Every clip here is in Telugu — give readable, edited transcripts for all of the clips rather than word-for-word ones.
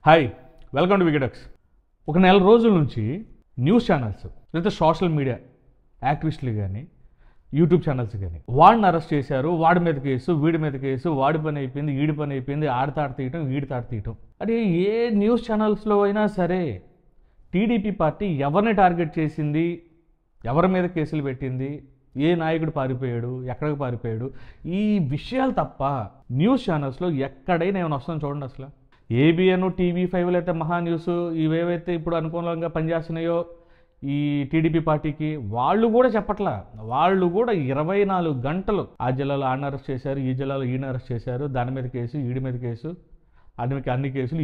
Hi, welcome to వికెటక్స్. ఒక నెల రోజుల నుంచి న్యూస్ ఛానల్స్ లేదా సోషల్ మీడియా యాక్టివిస్టులు కానీ యూట్యూబ్ ఛానల్స్ కానీ వాడిని అరెస్ట్ చేశారు, వాడి మీద కేసు, వీడి మీద కేసు, వాడి పని అయిపోయింది, ఈడి పని అయిపోయింది, ఆడి తీయటం, వీడి తీయటం. అంటే ఏ న్యూస్ ఛానల్స్లో అయినా సరే టీడీపీ పార్టీ ఎవరిని టార్గెట్ చేసింది, ఎవరి మీద కేసులు పెట్టింది, ఏ నాయకుడు పారిపోయాడు, ఎక్కడికి పారిపోయాడు, ఈ విషయాలు తప్ప న్యూస్ ఛానల్స్లో ఎక్కడైనా ఏమైనా వస్తుందని చూడండి. అసలు ఏబిఎన్, TV5 అయితే మహా న్యూస్ ఇవేవైతే ఇప్పుడు అనుకూలంగా పనిచేస్తున్నాయో ఈ టీడీపీ పార్టీకి, వాళ్ళు కూడా చెప్పట్లా. వాళ్ళు కూడా 24 గంటలు ఆ జిల్లాలో ఆడిని అరెస్ట్ చేశారు, ఈ జిల్లాలో ఈయన అరెస్ట్ చేశారు, దాని మీద కేసు, ఈడి మీద కేసు, అన్ని కేసులు,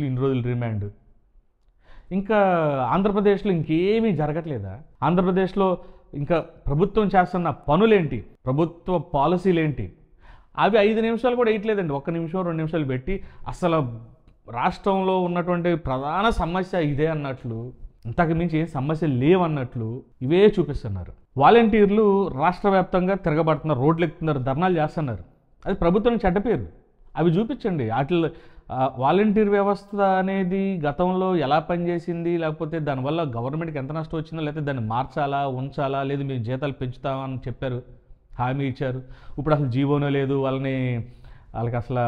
ఇన్ని రోజులు రిమాండ్. ఇంకా ఆంధ్రప్రదేశ్లో ఇంకేమీ జరగట్లేదా? ఆంధ్రప్రదేశ్లో ఇంకా ప్రభుత్వం చేస్తున్న పనులేంటి, ప్రభుత్వ పాలసీలేంటి, అవి 5 నిమిషాలు కూడా వేయట్లేదండి. 1 నిమిషం 2 నిమిషాలు పెట్టి అసలు రాష్ట్రంలో ఉన్నటువంటి ప్రధాన సమస్య ఇదే అన్నట్లు, ఇంతకు మించి ఏం సమస్యలు లేవన్నట్లు ఇవే చూపిస్తున్నారు. వాలంటీర్లు రాష్ట్ర వ్యాప్తంగా తిరగబడుతున్నారు, రోడ్లు ఎక్కుతున్నారు, ధర్నాలు చేస్తున్నారు. అది ప్రభుత్వానికి చెడ్డ పేరు. అవి చూపించండి. వాటిలో వాలంటీర్ వ్యవస్థ అనేది గతంలో ఎలా పనిచేసింది, లేకపోతే దానివల్ల గవర్నమెంట్కి ఎంత నష్టం వచ్చిందో, లేకపోతే దాన్ని మార్చాలా, ఉంచాలా, లేదు మీరు జీతాలు పెంచుతామని చెప్పారు, హామీ ఇచ్చారు. ఇప్పుడు అసలు జీవోనే లేదు, వాళ్ళకి అసలు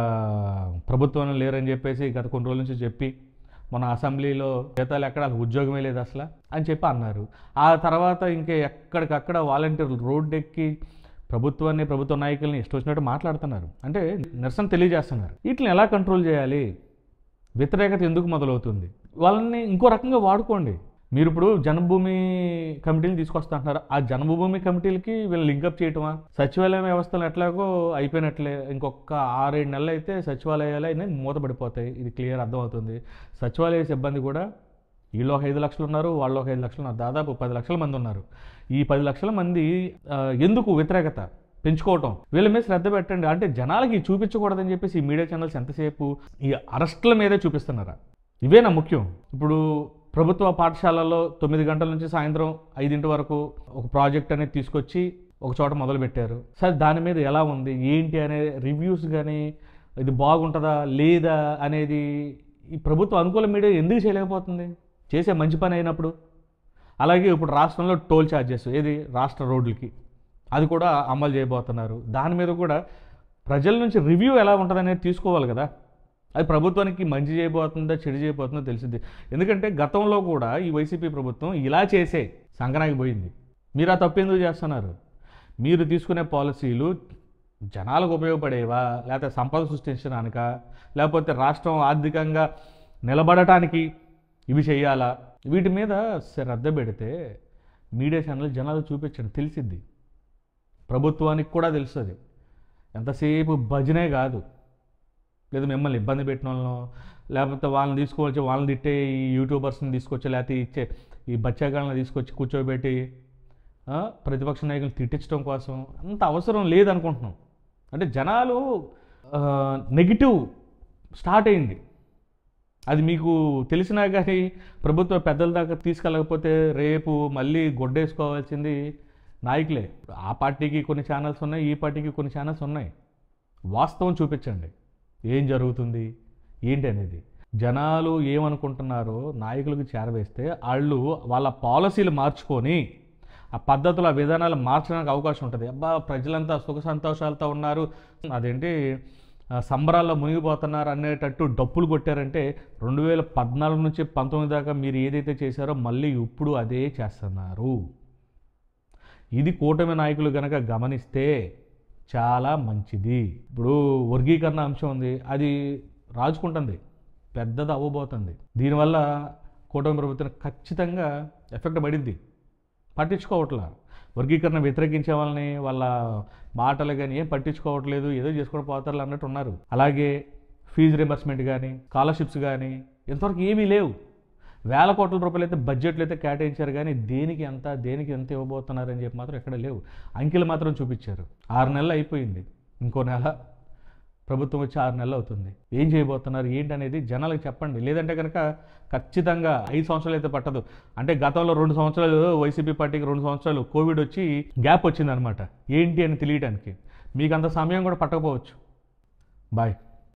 ప్రభుత్వం లేరని చెప్పేసి గత కొన్ని రోజుల నుంచి చెప్పి మన అసెంబ్లీలో జీతాలు ఎక్కడ అసలు ఉద్యోగమే లేదు అసలు అని చెప్పి అన్నారు. ఆ తర్వాత ఇంకా ఎక్కడికక్కడ వాలంటీర్లు రోడ్డెక్కి ప్రభుత్వ నాయకుల్ని ఇష్టం వచ్చినట్టు మాట్లాడుతున్నారు, అంటే నిరసన తెలియజేస్తున్నారు. వీటిని ఎలా కంట్రోల్ చేయాలి, వ్యతిరేకత ఎందుకు మొదలవుతుంది, వాళ్ళని ఇంకో రకంగా వాడుకోండి. మీరు ఇప్పుడు జన్మభూమి కమిటీలు తీసుకొస్తుంటున్నారు, ఆ జన్మభూమి కమిటీలకి వీళ్ళు లింకప్ చేయటమా? సచివాలయం వ్యవస్థలు ఎట్లాగో అయిపోయినట్లే, ఇంకొక 6-7 నెలలు అయితే సచివాలయాలు అయినా మూతపడిపోతాయి. ఇది క్లియర్ అర్థమవుతుంది. సచివాలయ సిబ్బంది కూడా వీళ్ళు ఒక 5 లక్షలు ఉన్నారు, వాళ్ళు ఒక 5 లక్షలు ఉన్నారు, దాదాపు 10 లక్షల మంది ఉన్నారు. ఈ 10 లక్షల మంది ఎందుకు వ్యతిరేకత పెంచుకోవటం? వీళ్ళ మీద శ్రద్ధ పెట్టండి. అంటే జనాలకి చూపించకూడదని చెప్పేసి ఈ మీడియా ఛానల్స్ ఎంతసేపు ఈ అరెస్టుల మీదే చూపిస్తున్నారా? ఇవేనా ముఖ్యం? ఇప్పుడు ప్రభుత్వ పాఠశాలల్లో 9 గంటల నుంచి సాయంత్రం 5 వరకు ఒక ప్రాజెక్ట్ అనేది తీసుకొచ్చి ఒక చోట మొదలుపెట్టారు. సరే, దాని మీద ఎలా ఉంది, ఏంటి అనే రివ్యూస్ కానీ, ఇది బాగుంటుందా లేదా అనేది ఈ ప్రభుత్వ అనుకూల మీడియా ఎందుకు చేయలేకపోతుంది? చేసే మంచి పని అయినప్పుడు. అలాగే ఇప్పుడు రాష్ట్రంలో టోల్ ఛార్జెస్, ఏది రాష్ట్ర రోడ్లకి, అది కూడా అమలు చేయబోతున్నారు. దాని మీద కూడా ప్రజల నుంచి రివ్యూ ఎలా ఉంటుంది అనేది తీసుకోవాలి కదా. అది ప్రభుత్వానికి మంచి చేయబోతుందా, చెడు చేయబోతుందో తెలిసింది. ఎందుకంటే గతంలో కూడా ఈ వైసీపీ ప్రభుత్వం ఇలా చేసే సంకనాకి పోయింది. మీరు ఆ తప్పు ఎందుకు చేస్తున్నారు? మీరు తీసుకునే పాలసీలు జనాలకు ఉపయోగపడేవా, లేకపోతే సంపద సృష్టించడానికా, లేకపోతే రాష్ట్రం ఆర్థికంగా నిలబడటానికి ఇవి చేయాలా? వీటి మీద శ్రద్ధ పెడితే మీడియా ఛానల్ జనాలు చూపించండి, తెలిసిద్ది. ప్రభుత్వానికి కూడా తెలుస్తుంది. ఎంతసేపు భజనే కాదు, లేదా మిమ్మల్ని ఇబ్బంది పెట్టిన వాళ్ళను, లేకపోతే వాళ్ళని తీసుకొచ్చి వాళ్ళని తిట్టే ఈ యూట్యూబర్స్ని తీసుకొచ్చి, లేకపోతే ఇచ్చే ఈ బచ్చాగాళ్ళని తీసుకొచ్చి కూర్చోబెట్టి ప్రతిపక్ష నాయకులు తిట్టించడం కోసం అంత అవసరం లేదనుకుంటున్నాం. అంటే జనాలు నెగిటివ్ స్టార్ట్ అయింది. అది మీకు తెలిసినా కానీ ప్రభుత్వ పెద్దల దాకా తీసుకెళ్ళకపోతే రేపు మళ్ళీ గొడ్డేసుకోవాల్సింది నాయకులే. ఆ పార్టీకి కొన్ని ఛానల్స్ ఉన్నాయి, ఈ పార్టీకి కొన్ని ఛానల్స్ ఉన్నాయి. వాస్తవం చూపించండి, ఏం జరుగుతుంది ఏంటి అనేది. జనాలు ఏమనుకుంటున్నారో నాయకులకు చేరవేస్తే వాళ్ళు వాళ్ళ పాలసీలు మార్చుకొని ఆ పద్ధతులు, ఆ విధానాలు మార్చడానికి అవకాశం ఉంటుంది. అబ్బా, ప్రజలంతా సుఖ సంతోషాలతో ఉన్నారు, అదేంటి సంబరాల్లో మునిగిపోతున్నారు అనేటట్టు డప్పులు కొట్టారంటే 2014 నుంచి 19 దాకా మీరు ఏదైతే చేశారో మళ్ళీ ఇప్పుడు అదే చేస్తున్నారు. ఇది కూటమి నాయకులు కనుక గమనిస్తే చాలా మంచిది. ఇప్పుడు వర్గీకరణ అంశం ఉంది, అది రాజుకుంటుంది, పెద్దది అవ్వబోతుంది. దీనివల్ల కూటమి ప్రభుత్వం ఖచ్చితంగా ఎఫెక్ట్ పడిద్ది. పట్టించుకోవట్లా. వర్గీకరణ వ్యతిరేకించే వాళ్ళని వాళ్ళ మాటలు కానీ ఏం పట్టించుకోవట్లేదు, ఏదో చేసుకొని పోతారు అన్నట్టు ఉన్నారు. అలాగే ఫీజు రింబర్స్మెంట్ కానీ, స్కాలర్షిప్స్ కానీ ఇంతవరకు ఏమీ లేవు. వేల కోట్ల రూపాయలు అయితే బడ్జెట్లు అయితే కేటాయించారు, కానీ దేనికి ఎంత ఇవ్వబోతున్నారని చెప్పి మాత్రం ఎక్కడ లేవు. అంకెలు మాత్రం చూపించారు. 6 నెలలు అయిపోయింది, ఇంకో నెల ప్రభుత్వం వచ్చి 6 నెలలు అవుతుంది. ఏం చేయబోతున్నారు ఏంటి అనేది జనాలకు చెప్పండి. లేదంటే కనుక ఖచ్చితంగా 5 సంవత్సరాలు అయితే పట్టదు. అంటే గతంలో 2 సంవత్సరాలు వైసీపీ పార్టీకి 2 సంవత్సరాలు కోవిడ్ వచ్చి గ్యాప్ వచ్చిందనమాట, ఏంటి అని తెలియడానికి. మీకు అంత సమయం కూడా పట్టకపోవచ్చు. బాయ్.